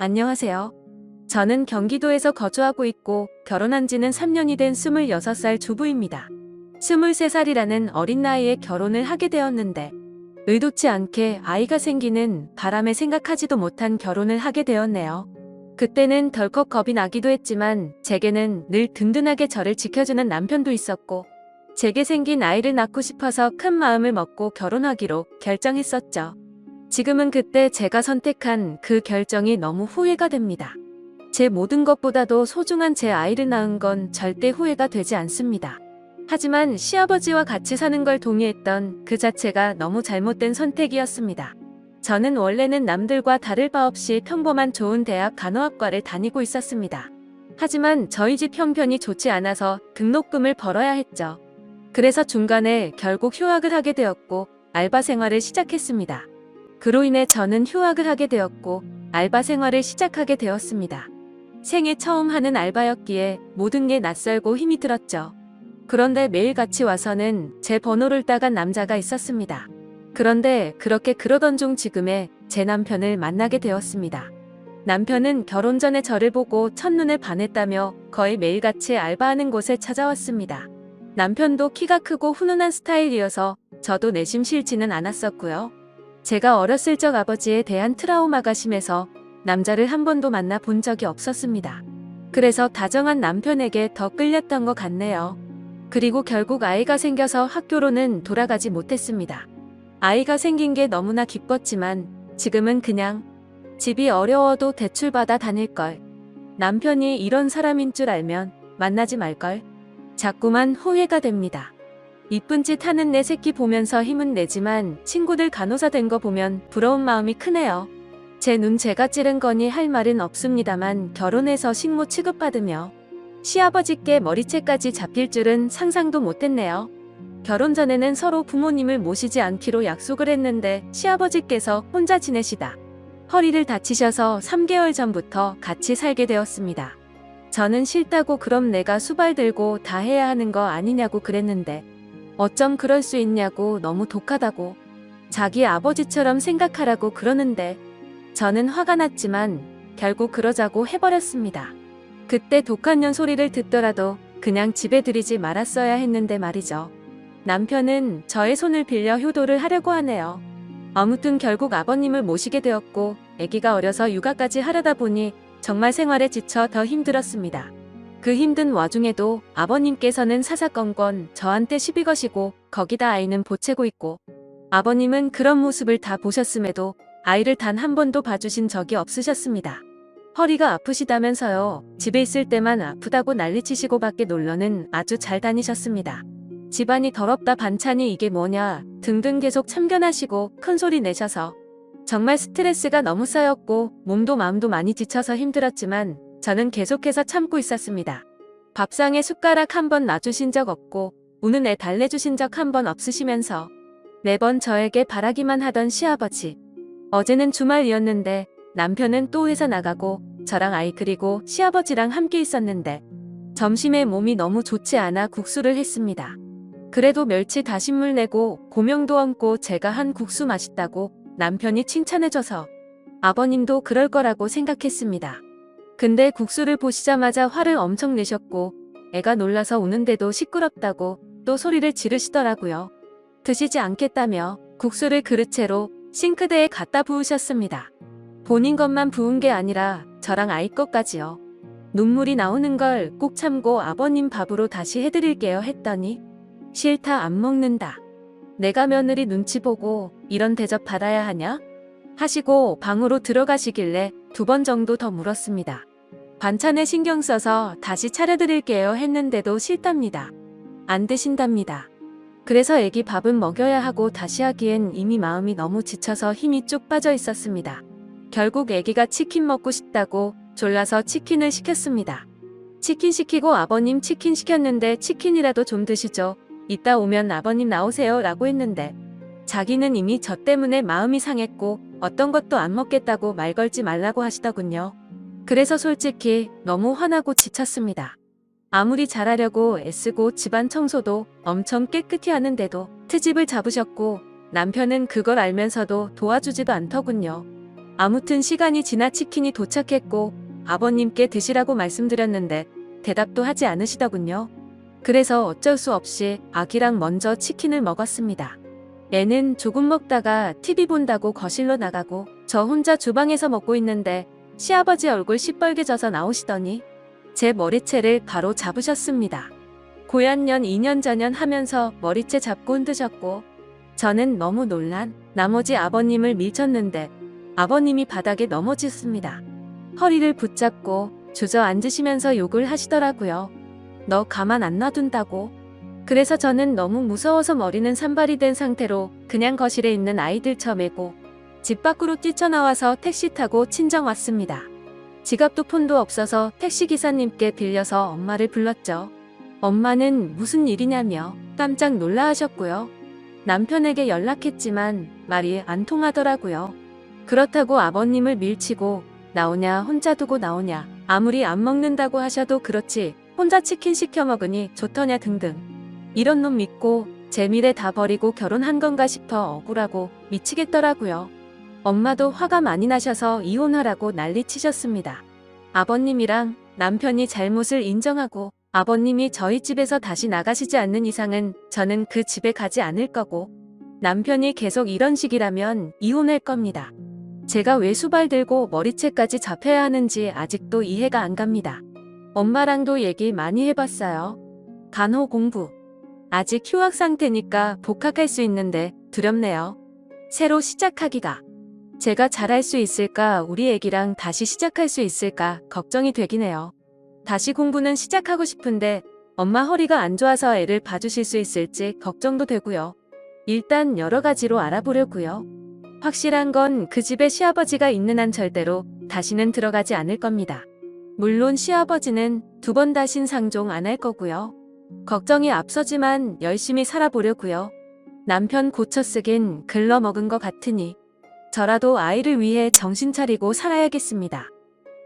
안녕하세요. 저는 경기도에서 거주하고 있고 결혼한 지는 3년이 된 26살 주부입니다. 23살이라는 어린 나이에 결혼을 하게 되었는데 의도치 않게 아이가 생기는 바람에 생각하지도 못한 결혼을 하게 되었네요. 그때는 덜컥 겁이 나기도 했지만 제게는 늘 든든하게 저를 지켜주는 남편도 있었고 제게 생긴 아이를 낳고 싶어서 큰 마음을 먹고 결혼하기로 결정했었죠. 지금은 그때 제가 선택한 그 결정이 너무 후회가 됩니다. 제 모든 것보다도 소중한 제 아이를 낳은 건 절대 후회가 되지 않습니다. 하지만 시아버지와 같이 사는 걸 동의했던 그 자체가 너무 잘못된 선택이었습니다. 저는 원래는 남들과 다를 바 없이 평범한 좋은 대학 간호학과를 다니고 있었습니다. 하지만 저희 집 형편이 좋지 않아서 등록금을 벌어야 했죠. 그래서 중간에 결국 휴학을 하게 되었고 알바 생활을 시작했습니다. 그로 인해 저는 휴학을 하게 되었고 알바 생활을 시작하게 되었습니다. 생애 처음 하는 알바였기에 모든 게 낯설고 힘이 들었죠. 그런데 매일 같이 와서는 제 번호를 따간 남자가 있었습니다. 그런데 그렇게 그러던 중 지금의 제 남편을 만나게 되었습니다. 남편은 결혼 전에 저를 보고 첫눈에 반했다며 거의 매일같이 알바하는 곳에 찾아왔습니다. 남편도 키가 크고 훈훈한 스타일이어서 저도 내심 싫지는 않았었고요. 제가 어렸을 적 아버지에 대한 트라우마가 심해서 남자를 한 번도 만나 본 적이 없었습니다. 그래서 다정한 남편에게 더 끌렸던 것 같네요. 그리고 결국 아이가 생겨서 학교로는 돌아가지 못했습니다. 아이가 생긴 게 너무나 기뻤지만 지금은 그냥 집이 어려워도 대출받아 다닐걸. 남편이 이런 사람인 줄 알면 만나지 말걸. 자꾸만 후회가 됩니다. 이쁜 짓 하는 내 새끼 보면서 힘은 내지만 친구들 간호사 된 거 보면 부러운 마음이 크네요. 제 눈 제가 찌른 거니 할 말은 없습니다만 결혼해서 식모 취급받으며 시아버지께 머리채까지 잡힐 줄은 상상도 못했네요. 결혼 전에는 서로 부모님을 모시지 않기로 약속을 했는데 시아버지께서 혼자 지내시다 허리를 다치셔서 3개월 전부터 같이 살게 되었습니다. 저는 싫다고 그럼 내가 수발 들고 다 해야 하는 거 아니냐고 그랬는데 어쩜 그럴 수 있냐고 너무 독하다고 자기 아버지처럼 생각하라고 그러는데 저는 화가 났지만 결국 그러자고 해버렸습니다. 그때 독한 년 소리를 듣더라도 그냥 집에 들이지 말았어야 했는데 말이죠. 남편은 저의 손을 빌려 효도를 하려고 하네요. 아무튼 결국 아버님을 모시게 되었고 아기가 어려서 육아까지 하려다 보니 정말 생활에 지쳐 더 힘들었습니다. 그 힘든 와중에도 아버님께서는 사사건건 저한테 시비 거시고 거기다 아이는 보채고 있고 아버님은 그런 모습을 다 보셨음에도 아이를 단 한 번도 봐주신 적이 없으셨습니다. 허리가 아프시다면서요. 집에 있을 때만 아프다고 난리치시고 밖에 놀러는 아주 잘 다니셨습니다. 집안이 더럽다 반찬이 이게 뭐냐 등등 계속 참견하시고 큰소리 내셔서 정말 스트레스가 너무 쌓였고 몸도 마음도 많이 지쳐서 힘들었지만 저는 계속해서 참고 있었습니다. 밥상에 숟가락 한 번 놔주신 적 없고 우는 애 달래주신 적 한 번 없으시면서 매번 저에게 바라기만 하던 시아버지. 어제는 주말이었는데 남편은 또 회사 나가고 저랑 아이 그리고 시아버지랑 함께 있었는데 점심에 몸이 너무 좋지 않아 국수를 했습니다. 그래도 멸치 다신물 내고 고명도 얹고 제가 한 국수 맛있다고 남편이 칭찬해줘서 아버님도 그럴 거라고 생각했습니다. 근데 국수를 보시자마자 화를 엄청 내셨고 애가 놀라서 우는데도 시끄럽다고 또 소리를 지르시더라고요. 드시지 않겠다며 국수를 그릇채로 싱크대에 갖다 부으셨습니다. 본인 것만 부은 게 아니라 저랑 아이 것까지요. 눈물이 나오는 걸 꼭 참고 아버님 밥으로 다시 해드릴게요 했더니 싫다 안 먹는다. 내가 며느리 눈치 보고 이런 대접 받아야 하냐? 하시고 방으로 들어가시길래 2번 정도 더 물었습니다. 반찬에 신경 써서 다시 차려드릴게요 했는데도 싫답니다. 안 드신답니다. 그래서 애기 밥은 먹여야 하고 다시 하기엔 이미 마음이 너무 지쳐서 힘이 쭉 빠져 있었습니다. 결국 애기가 치킨 먹고 싶다고 졸라서 치킨을 시켰습니다. 치킨 시키고 아버님 치킨 시켰는데 치킨이라도 좀 드시죠. 이따 오면 아버님 나오세요 라고 했는데 자기는 이미 저 때문에 마음이 상했고 어떤 것도 안 먹겠다고 말 걸지 말라고 하시더군요. 그래서 솔직히 너무 화나고 지쳤습니다. 아무리 잘하려고 애쓰고 집안 청소도 엄청 깨끗이 하는데도 트집을 잡으셨고 남편은 그걸 알면서도 도와주지도 않더군요. 아무튼 시간이 지나 치킨이 도착했고 아버님께 드시라고 말씀드렸는데 대답도 하지 않으시더군요. 그래서 어쩔 수 없이 아기랑 먼저 치킨을 먹었습니다. 애는 조금 먹다가 TV 본다고 거실로 나가고 저 혼자 주방에서 먹고 있는데 시아버지 얼굴 시뻘개져서 나오시더니 제 머리채를 바로 잡으셨습니다. 고얀년 2년 전년 하면서 머리채 잡고 흔드셨고 저는 너무 놀란 나머지 아버님을 밀쳤는데 아버님이 바닥에 넘어지셨습니다. 허리를 붙잡고 주저앉으시면서 욕을 하시더라고요. 너 가만 안 놔둔다고. 그래서 저는 너무 무서워서 머리는 산발이 된 상태로 그냥 거실에 있는 아이들 처매고 집 밖으로 뛰쳐나와서 택시 타고 친정 왔습니다. 지갑도 폰도 없어서 택시기사님께 빌려서 엄마를 불렀죠. 엄마는 무슨 일이냐며 깜짝 놀라 하셨고요. 남편에게 연락했지만 말이 안 통하더라고요. 그렇다고 아버님을 밀치고 나오냐 혼자 두고 나오냐 아무리 안 먹는다고 하셔도 그렇지 혼자 치킨 시켜 먹으니 좋더냐 등등. 이런 놈 믿고 제 미래 다 버리고 결혼한 건가 싶어 억울하고 미치겠더라고요. 엄마도 화가 많이 나셔서 이혼하라고 난리치셨습니다. 아버님이랑 남편이 잘못을 인정하고 아버님이 저희 집에서 다시 나가시지 않는 이상은 저는 그 집에 가지 않을 거고 남편이 계속 이런 식이라면 이혼할 겁니다. 제가 왜 수발 들고 머리채까지 잡혀야 하는지 아직도 이해가 안 갑니다. 엄마랑도 얘기 많이 해봤어요. 간호 공부. 아직 휴학 상태니까 복학할 수 있는데 두렵네요. 새로 시작하기가. 제가 잘할 수 있을까 우리 애기랑 다시 시작할 수 있을까 걱정이 되긴 해요. 다시 공부는 시작하고 싶은데 엄마 허리가 안 좋아서 애를 봐주실 수 있을지 걱정도 되고요. 일단 여러 가지로 알아보려고요. 확실한 건 그 집에 시아버지가 있는 한 절대로 다시는 들어가지 않을 겁니다. 물론 시아버지는 2번 다신 상종 안 할 거고요. 걱정이 앞서지만 열심히 살아보려고요. 남편 고쳐쓰긴 글러먹은 것 같으니 저라도 아이를 위해 정신 차리고 살아야겠습니다.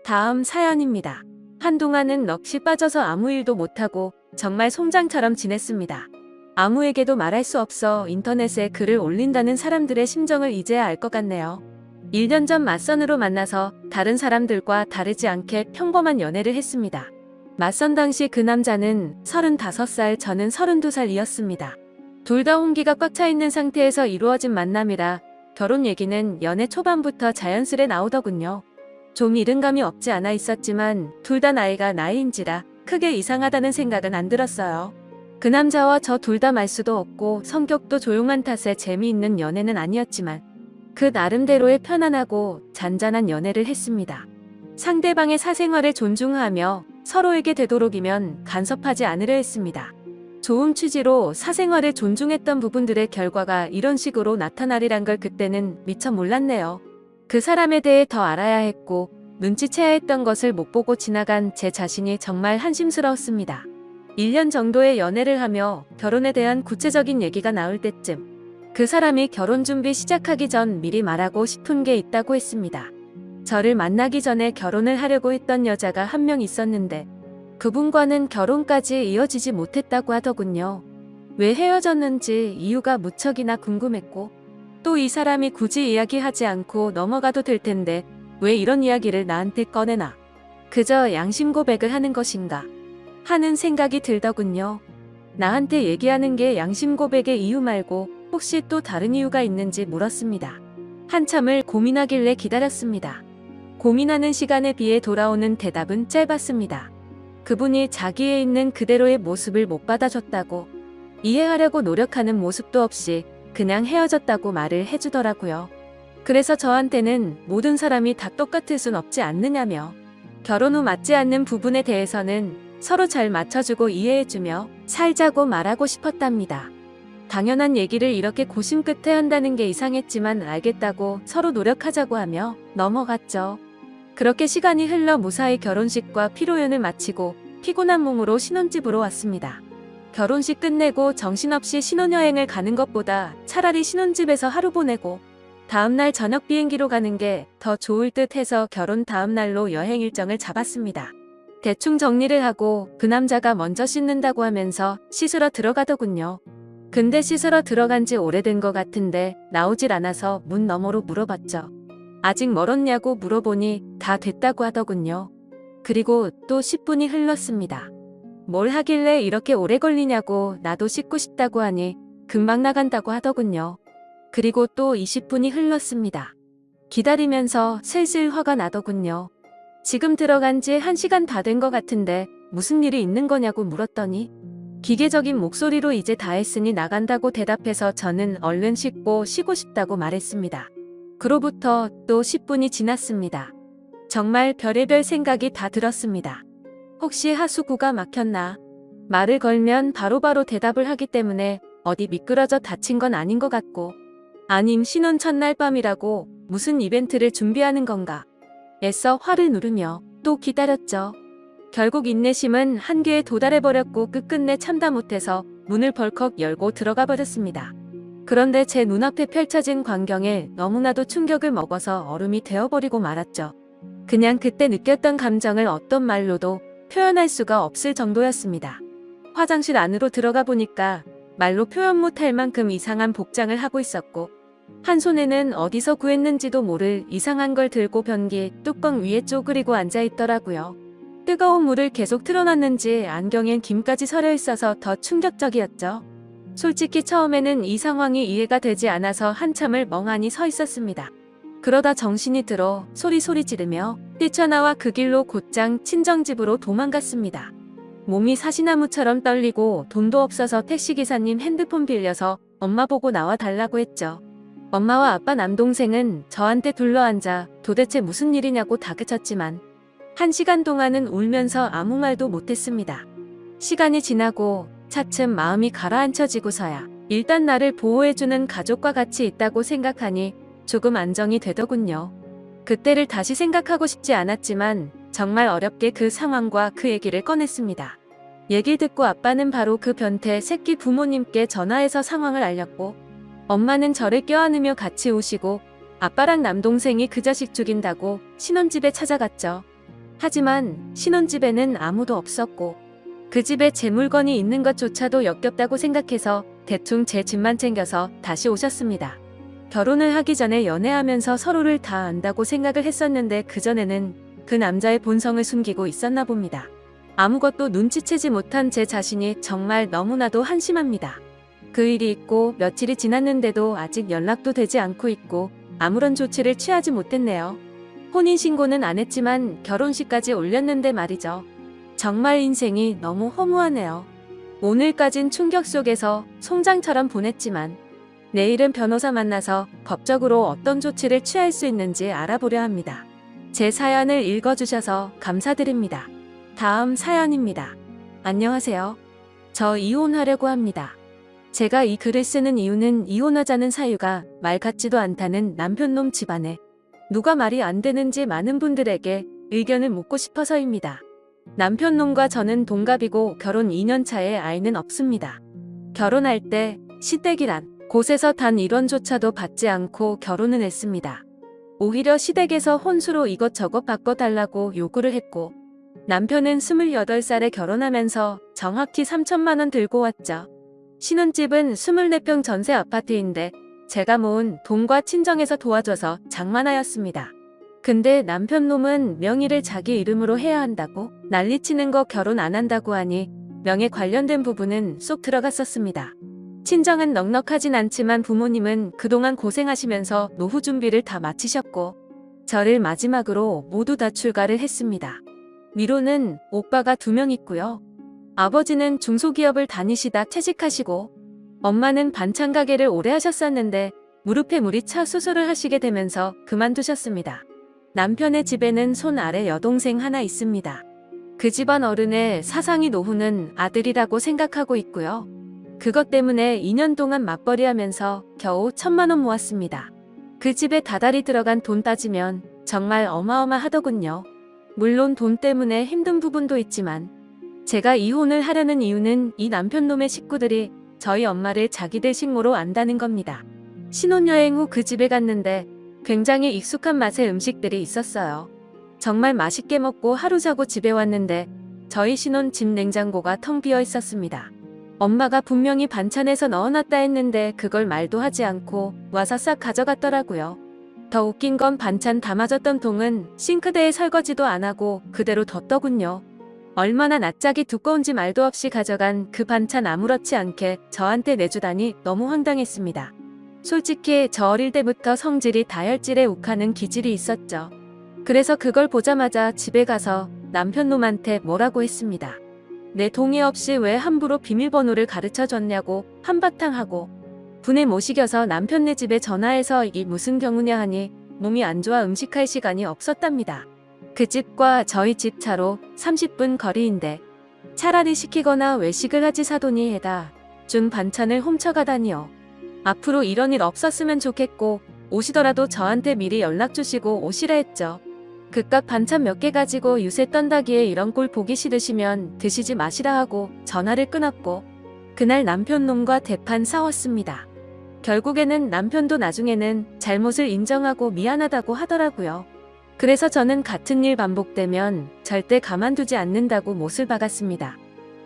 다음 사연입니다. 한동안은 넋이 빠져서 아무 일도 못하고 정말 송장처럼 지냈습니다. 아무에게도 말할 수 없어 인터넷에 글을 올린다는 사람들의 심정을 이제야 알 것 같네요. 1년 전 맞선으로 만나서 다른 사람들과 다르지 않게 평범한 연애를 했습니다. 맞선 당시 그 남자는 35살, 저는 32살이었습니다. 둘 다 홍기가 꽉 차 있는 상태에서 이루어진 만남이라 결혼 얘기는 연애 초반부터 자연스레 나오더군요. 좀 이른감이 없지 않아 있었지만 둘 다 나이가 나이인지라 크게 이상하다는 생각은 안 들었어요. 그 남자와 저 둘 다 말수도 없고 성격도 조용한 탓에 재미있는 연애는 아니었지만 그 나름대로의 편안하고 잔잔한 연애를 했습니다. 상대방의 사생활을 존중하며 서로에게 되도록이면 간섭하지 않으려 했습니다. 좋은 취지로 사생활을 존중했던 부분들의 결과가 이런 식으로 나타나리란 걸 그때는 미처 몰랐네요. 그 사람에 대해 더 알아야 했고 눈치채야 했던 것을 못 보고 지나간 제 자신이 정말 한심스러웠습니다. 1년 정도의 연애를 하며 결혼에 대한 구체적인 얘기가 나올 때쯤 그 사람이 결혼 준비 시작하기 전 미리 말하고 싶은 게 있다고 했습니다. 저를 만나기 전에 결혼을 하려고 했던 여자가 한 명 있었는데 그분과는 결혼까지 이어지지 못했다고 하더군요. 왜 헤어졌는지 이유가 무척이나 궁금했고 또 이 사람이 굳이 이야기하지 않고 넘어가도 될 텐데 왜 이런 이야기를 나한테 꺼내나. 그저 양심 고백을 하는 것인가 하는 생각이 들더군요. 나한테 얘기하는 게 양심 고백의 이유 말고 혹시 또 다른 이유가 있는지 물었습니다. 한참을 고민하길래 기다렸습니다. 고민하는 시간에 비해 돌아오는 대답은 짧았습니다. 그분이 자기에 있는 그대로의 모습을 못 받아줬다고, 이해하려고 노력하는 모습도 없이 그냥 헤어졌다고 말을 해주더라고요. 그래서 저한테는 모든 사람이 다 똑같을 순 없지 않느냐며 결혼 후 맞지 않는 부분에 대해서는 서로 잘 맞춰주고 이해해주며 살자고 말하고 싶었답니다. 당연한 얘기를 이렇게 고심 끝에 한다는 게 이상했지만 알겠다고 서로 노력하자고 하며 넘어갔죠. 그렇게 시간이 흘러 무사히 결혼식과 피로연을 마치고 피곤한 몸으로 신혼집으로 왔습니다. 결혼식 끝내고 정신없이 신혼여행을 가는 것보다 차라리 신혼집에서 하루 보내고 다음날 저녁 비행기로 가는 게 더 좋을 듯 해서 결혼 다음날로 여행 일정을 잡았습니다. 대충 정리를 하고 그 남자가 먼저 씻는다고 하면서 씻으러 들어가더군요. 근데 씻으러 들어간 지 오래된 것 같은데 나오질 않아서 문 너머로 물어봤죠. 아직 멀었냐고 물어보니 다 됐다고 하더군요. 그리고 또 10분이 흘렀습니다. 뭘 하길래 이렇게 오래 걸리냐고 나도 씻고 싶다고 하니 금방 나간다고 하더군요. 그리고 또 20분이 흘렀습니다. 기다리면서 슬슬 화가 나더군요. 지금 들어간 지 1시간 다 된 것 같은데 무슨 일이 있는 거냐고 물었더니 기계적인 목소리로 이제 다 했으니 나간다고 대답해서 저는 얼른 씻고 쉬고 싶다고 말했습니다. 그로부터 또 10분이 지났습니다. 정말 별의별 생각이 다 들었습니다. 혹시 하수구가 막혔나? 말을 걸면 바로바로 대답을 하기 때문에 어디 미끄러져 다친 건 아닌 것 같고, 아님 신혼 첫날 밤이라고 무슨 이벤트를 준비하는 건가? 애써 화를 누르며 또 기다렸죠. 결국 인내심은 한계에 도달해버렸고 끝끝내 참다 못해서 문을 벌컥 열고 들어가 버렸습니다. 그런데 제 눈앞에 펼쳐진 광경에 너무나도 충격을 먹어서 얼음이 되어버리고 말았죠. 그냥 그때 느꼈던 감정을 어떤 말로도 표현할 수가 없을 정도였습니다. 화장실 안으로 들어가 보니까 말로 표현 못할 만큼 이상한 복장을 하고 있었고, 한 손에는 어디서 구했는지도 모를 이상한 걸 들고 변기 뚜껑 위에 쪼그리고 앉아있더라고요. 뜨거운 물을 계속 틀어놨는지 안경엔 김까지 서려 있어서 더 충격적이었죠. 솔직히 처음에는 이 상황이 이해가 되지 않아서 한참을 멍하니 서 있었습니다. 그러다 정신이 들어 소리 지르며 뛰쳐나와 그 길로 곧장 친정집으로 도망갔습니다. 몸이 사시나무처럼 떨리고 돈도 없어서 택시기사님 핸드폰 빌려서 엄마 보고 나와 달라고 했죠. 엄마와 아빠 남동생은 저한테 둘러앉아 도대체 무슨 일이냐고 다그쳤지만 1시간 동안은 울면서 아무 말도 못했습니다. 시간이 지나고 차츰 마음이 가라앉혀지고서야 일단 나를 보호해주는 가족과 같이 있다고 생각하니 조금 안정이 되더군요. 그때를 다시 생각하고 싶지 않았지만 정말 어렵게 그 상황과 그 얘기를 꺼냈습니다. 얘기 듣고 아빠는 바로 그 변태 새끼 부모님께 전화해서 상황을 알렸고, 엄마는 저를 껴안으며 같이 우시고 아빠랑 남동생이 그 자식 죽인다고 신혼집에 찾아갔죠. 하지만 신혼집에는 아무도 없었고 그 집에 제 물건이 있는 것조차도 역겹다고 생각해서 대충 제 집만 챙겨서 다시 오셨습니다. 결혼을 하기 전에 연애하면서 서로를 다 안다고 생각을 했었는데 그전에는 그 남자의 본성을 숨기고 있었나 봅니다. 아무것도 눈치채지 못한 제 자신이 정말 너무나도 한심합니다. 그 일이 있고 며칠이 지났는데도 아직 연락도 되지 않고 있고 아무런 조치를 취하지 못했네요. 혼인신고는 안 했지만 결혼식까지 올렸는데 말이죠. 정말 인생이 너무 허무하네요. 오늘까진 충격 속에서 송장처럼 보냈지만 내일은 변호사 만나서 법적으로 어떤 조치를 취할 수 있는지 알아보려 합니다. 제 사연을 읽어주셔서 감사드립니다. 다음 사연입니다. 안녕하세요. 저 이혼하려고 합니다. 제가 이 글을 쓰는 이유는 이혼하자는 사유가 말 같지도 않다는 남편놈 집안에 누가 말이 안 되는지 많은 분들에게 의견을 묻고 싶어서입니다. 남편놈과 저는 동갑이고 결혼 2년 차에 아이는 없습니다. 결혼할 때 시댁이란 곳에서 단 1원조차도 받지 않고 결혼을 했습니다. 오히려 시댁에서 혼수로 이것저것 바꿔달라고 요구를 했고, 남편은 28살에 결혼하면서 정확히 3천만 원 들고 왔죠. 신혼집은 24평 전세 아파트인데 제가 모은 돈과 친정에서 도와줘서 장만하였습니다. 근데 남편놈은 명의를 자기 이름으로 해야 한다고 난리치는 거 결혼 안 한다고 하니 명예 관련된 부분은 쏙 들어갔었습니다. 친정은 넉넉하진 않지만 부모님은 그동안 고생하시면서 노후 준비를 다 마치셨고 저를 마지막으로 모두 다 출가를 했습니다. 위로는 오빠가 2명 있고요. 아버지는 중소기업을 다니시다 퇴직하시고 엄마는 반찬 가게를 오래 하셨었는데 무릎에 물이 차 수술을 하시게 되면서 그만두셨습니다. 남편의 집에는 손 아래 여동생 하나 있습니다. 그 집안 어른의 사상이 노후는 아들이라고 생각하고 있고요. 그것 때문에 2년 동안 맞벌이 하면서 겨우 1,000만 원 모았습니다. 그 집에 다달이 들어간 돈 따지면 정말 어마어마하더군요. 물론 돈 때문에 힘든 부분도 있지만 제가 이혼을 하려는 이유는 이 남편놈의 식구들이 저희 엄마를 자기들 식모로 안다는 겁니다. 신혼여행 후 그 집에 갔는데 굉장히 익숙한 맛의 음식들이 있었어요. 정말 맛있게 먹고 하루 자고 집에 왔는데 저희 신혼 집 냉장고가 텅 비어 있었습니다. 엄마가 분명히 반찬에서 넣어놨다 했는데 그걸 말도 하지 않고 와서 싹 가져갔더라고요. 더 웃긴 건 반찬 담아줬던 통은 싱크대에 설거지도 안 하고 그대로 뒀더군요. 얼마나 낯짝이 두꺼운지 말도 없이 가져간 그 반찬 아무렇지 않게 저한테 내주다니 너무 황당했습니다. 솔직히 저 어릴 때부터 성질이 다혈질에 욱하는 기질이 있었죠. 그래서 그걸 보자마자 집에 가서 남편 놈한테 뭐라고 했습니다. 내 동의 없이 왜 함부로 비밀번호를 가르쳐 줬냐고 한바탕 하고 분에 못 이겨서 남편네 집에 전화해서 이 무슨 경우냐 하니 몸이 안 좋아 음식할 시간이 없었답니다. 그 집과 저희 집 차로 30분 거리인데 차라리 시키거나 외식을 하지 사돈이 해다 준 반찬을 훔쳐가다니요. 앞으로 이런 일 없었으면 좋겠고 오시더라도 저한테 미리 연락 주시고 오시라 했죠. 그깟 반찬 몇 개 가지고 유세 떤다기에 이런 꼴 보기 싫으시면 드시지 마시라 하고 전화를 끊었고 그날 남편 놈과 대판 싸웠습니다. 결국에는 남편도 나중에는 잘못을 인정하고 미안하다고 하더라고요. 그래서 저는 같은 일 반복되면 절대 가만두지 않는다고 못을 박았습니다.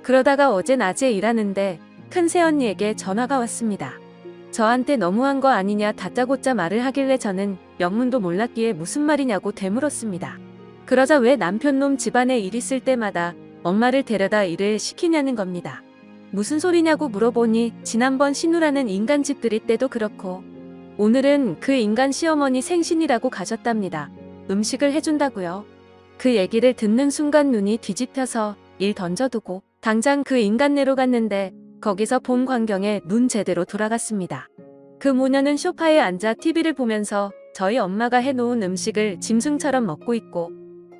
그러다가 어제 낮에 일하는데 큰 새언니에게 전화가 왔습니다. 저한테 너무한 거 아니냐 다짜고짜 말을 하길래 저는 영문도 몰랐기에 무슨 말이냐고 되물었습니다. 그러자 왜 남편놈 집안에 일 있을 때마다 엄마를 데려다 일을 시키냐는 겁니다. 무슨 소리냐고 물어보니 지난번 신우라는 인간 집들이 때도 그렇고 오늘은 그 인간 시어머니 생신이라고 가셨답니다. 음식을 해준다고요. 그 얘기를 듣는 순간 눈이 뒤집혀서 일 던져두고 당장 그 인간네로 갔는데 거기서 본 광경에 눈 제대로 돌아갔습니다. 그 모녀는 소파에 앉아 TV를 보면서 저희 엄마가 해놓은 음식을 짐승처럼 먹고 있고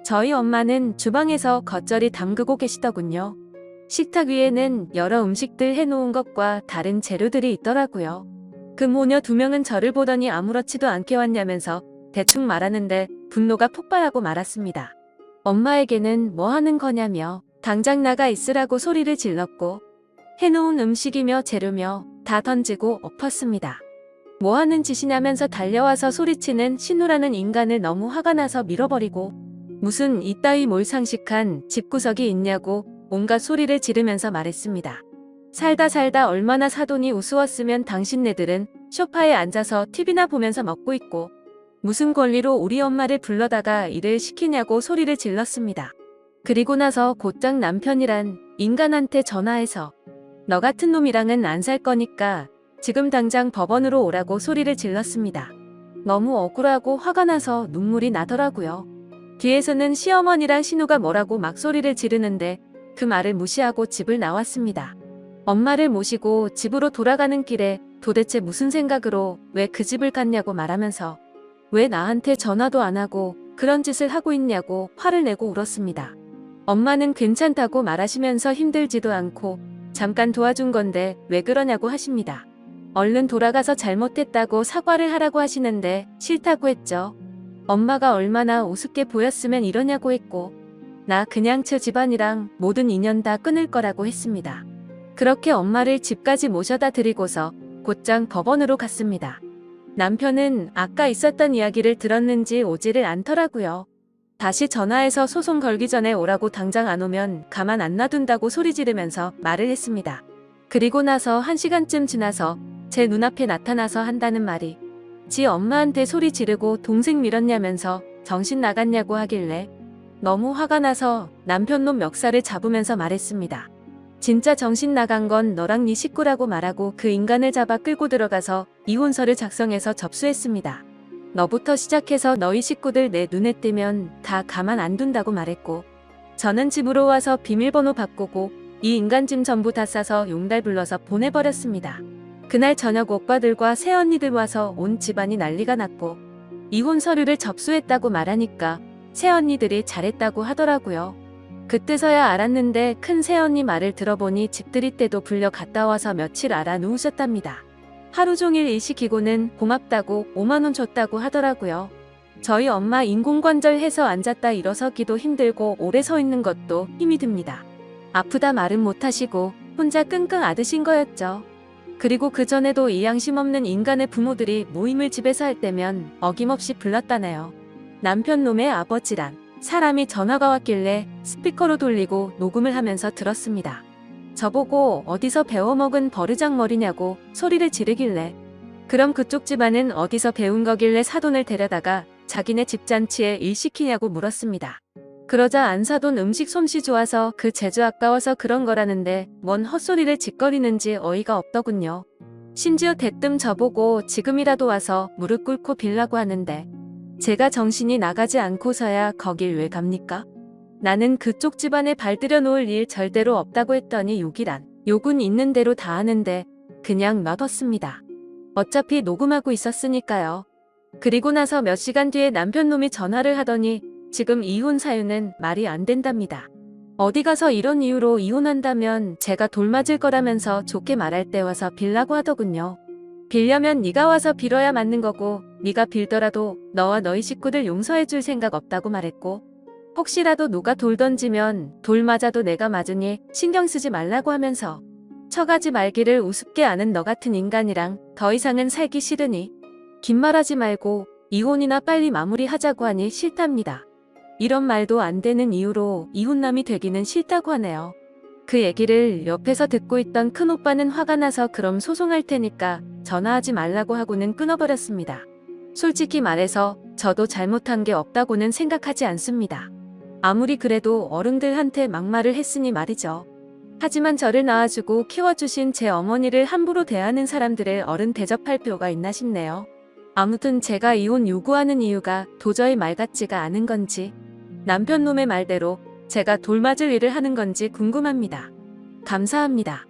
저희 엄마는 주방에서 겉절이 담그고 계시더군요. 식탁 위에는 여러 음식들 해놓은 것과 다른 재료들이 있더라고요. 그 모녀 두 명은 저를 보더니 아무렇지도 않게 왔냐면서 대충 말하는데 분노가 폭발하고 말았습니다. 엄마에게는 뭐 하는 거냐며 당장 나가 있으라고 소리를 질렀고 해놓은 음식이며 재료며 다 던지고 엎었습니다. 뭐 하는 짓이냐면서 달려와서 소리치는 신우라는 인간을 너무 화가 나서 밀어버리고 무슨 이따위 몰상식한 집구석이 있냐고 온갖 소리를 지르면서 말했습니다. 살다 얼마나 사돈이 우스웠으면 당신네들은 소파에 앉아서 TV나 보면서 먹고 있고 무슨 권리로 우리 엄마를 불러다가 일을 시키냐고 소리를 질렀습니다. 그리고 나서 곧장 남편이란 인간한테 전화해서 너 같은 놈이랑은 안 살 거니까 지금 당장 법원으로 오라고 소리를 질렀습니다. 너무 억울하고 화가 나서 눈물이 나더라고요. 뒤에서는 시어머니랑 신우가 뭐라고 막 소리를 지르는데 그 말을 무시하고 집을 나왔습니다. 엄마를 모시고 집으로 돌아가는 길에 도대체 무슨 생각으로 왜 그 집을 갔냐고 말하면서 왜 나한테 전화도 안 하고 그런 짓을 하고 있냐고 화를 내고 울었습니다. 엄마는 괜찮다고 말하시면서 힘들지도 않고 잠깐 도와준 건데 왜 그러냐고 하십니다. 얼른 돌아가서 잘못했다고 사과를 하라고 하시는데 싫다고 했죠. 엄마가 얼마나 우습게 보였으면 이러냐고 했고 나 그냥 저 집안이랑 모든 인연 다 끊을 거라고 했습니다. 그렇게 엄마를 집까지 모셔다 드리고서 곧장 법원으로 갔습니다. 남편은 아까 있었던 이야기를 들었는지 오지를 않더라고요. 다시 전화해서 소송 걸기 전에 오라고 당장 안 오면 가만 안 놔둔다고 소리 지르면서 말을 했습니다. 그리고 나서 1시간쯤 지나서 제 눈앞에 나타나서 한다는 말이 지 엄마한테 소리 지르고 동생 밀었냐면서 정신 나갔냐고 하길래 너무 화가 나서 남편 놈 멱살을 잡으면서 말했습니다. 진짜 정신 나간 건 너랑 네 식구라고 말하고 그 인간을 잡아 끌고 들어가서 이혼서를 작성해서 접수했습니다. 너부터 시작해서 너희 식구들 내 눈에 띄면 다 가만 안 둔다고 말했고 저는 집으로 와서 비밀번호 바꾸고 이 인간 짐 전부 다 싸서 용달 불러서 보내버렸습니다. 그날 저녁 오빠들과 새언니들 와서 온 집안이 난리가 났고 이혼 서류를 접수했다고 말하니까 새언니들이 잘했다고 하더라고요. 그때서야 알았는데 큰 새언니 말을 들어보니 집들이 때도 불려 갔다 와서 며칠 알아 누우셨답니다. 하루 종일 일 시키고는 고맙다고 5만원 줬다고 하더라고요. 저희 엄마 인공관절 해서 앉았다 일어서기도 힘들고 오래 서 있는 것도 힘이 듭니다. 아프다 말은 못하시고 혼자 끙끙 앓으신 거였죠. 그리고 그전에도 이 양심 없는 인간의 부모들이 모임을 집에서 할 때면 어김없이 불렀다네요. 남편 놈의 아버지란 사람이 전화가 왔길래 스피커로 돌리고 녹음을 하면서 들었습니다. 저보고 어디서 배워먹은 버르장머리냐고 소리를 지르길래 그럼 그쪽 집안은 어디서 배운 거길래 사돈을 데려다가 자기네 집 잔치에 일 시키냐고 물었습니다. 그러자 안사돈 음식 솜씨 좋아서 그 재주 아까워서 그런 거라는데 뭔 헛소리를 짓거리는지 어이가 없더군요. 심지어 대뜸 저보고 지금이라도 와서 무릎 꿇고 빌라고 하는데 제가 정신이 나가지 않고서야 거길 왜 갑니까? 나는 그쪽 집안에 발들여 놓을 일 절대로 없다고 했더니 욕은 있는 대로 다 하는데 그냥 놔뒀습니다. 어차피 녹음하고 있었으니까요. 그리고 나서 몇 시간 뒤에 남편놈이 전화를 하더니 지금 이혼 사유는 말이 안 된답니다. 어디 가서 이런 이유로 이혼한다면 제가 돌맞을 거라면서 좋게 말할 때 와서 빌라고 하더군요. 빌려면 네가 와서 빌어야 맞는 거고 네가 빌더라도 너와 너희 식구들 용서해 줄 생각 없다고 말했고 혹시라도 누가 돌 던지면 돌 맞아도 내가 맞으니 신경 쓰지 말라고 하면서 쳐가지 말기를 우습게 아는 너 같은 인간이랑 더 이상은 살기 싫으니 긴 말하지 말고 이혼이나 빨리 마무리하자고 하니 싫답니다. 이런 말도 안 되는 이유로 이혼남이 되기는 싫다고 하네요. 그 얘기를 옆에서 듣고 있던 큰오빠는 화가 나서 그럼 소송할 테니까 전화하지 말라고 하고는 끊어버렸습니다. 솔직히 말해서 저도 잘못한 게 없다고는 생각하지 않습니다. 아무리 그래도 어른들한테 막말을 했으니 말이죠. 하지만 저를 낳아주고 키워주신 제 어머니를 함부로 대하는 사람들을 어른 대접할 필요가 있나 싶네요. 아무튼 제가 이혼 요구하는 이유가 도저히 말 같지가 않은 건지 남편놈의 말대로 제가 돌맞을 일을 하는 건지 궁금합니다. 감사합니다.